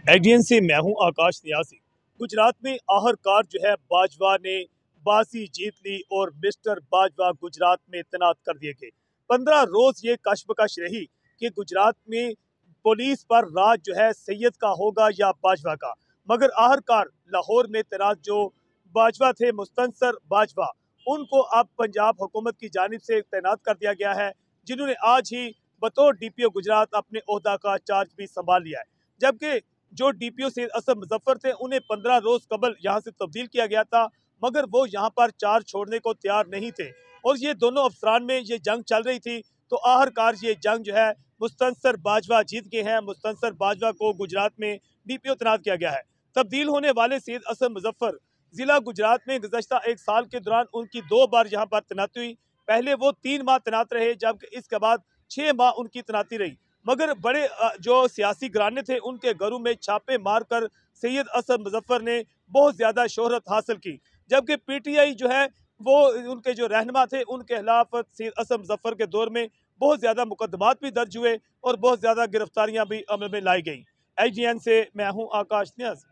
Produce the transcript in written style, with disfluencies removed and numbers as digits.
एडियन से मैं हूं आकाश न्यासी। गुजरात में आखिरकार जो है बाजवा ने बाजी जीत ली और मिस्टर बाजवा गुजरात में तैनात कर दिए गए। 15 रोज ये कशमकश रही कि गुजरात में पुलिस पर राज जो है सैयद का होगा या बाजवा का, मगर आखिरकार लाहौर में तैनात जो बाजवा थे, मुस्तनसर बाजवा, उनको अब पंजाब हुकूमत की जानिब से तैनात कर दिया गया है, जिन्होंने आज ही बतौर DPO गुजरात अपने ओहदा का चार्ज भी संभाल लिया है। जबकि जो DPO सैयद असद मुजफ्फर थे, उन्हें 15 रोज कबल यहाँ से तब्दील किया गया था, मगर वो यहाँ पर चार्ज छोड़ने को तैयार नहीं थे और ये दोनों अफसरान में ये जंग चल रही थी। तो आखिरकार ये जंग जो है मुस्तनसर बाजवा जीत गए हैं। मुस्तनसर बाजवा को गुजरात में DPO तैनात किया गया है। तब्दील होने वाले सैयद असद मुजफ्फर जिला गुजरात में गुज़श्ता 1 साल के दौरान उनकी 2 बार यहाँ पर तैनाती हुई। पहले वो 3 माह तैनात रहे, जबकि इसके बाद 6 माह उनकी तैनाती रही, मगर बड़े जो सियासी घराने थे उनके घरों में छापे मारकर सैयद असद मुजफ्फर ने बहुत ज़्यादा शोहरत हासिल की। जबकि PTI जो है वो उनके जो रहनुमा थे उनके खिलाफ सैयद असद मुजफ्फर के दौर में बहुत ज़्यादा मुकदमात भी दर्ज हुए और बहुत ज़्यादा गिरफ्तारियां भी अमल में लाई गई। IGN से मैं हूँ आकाश न्याज़।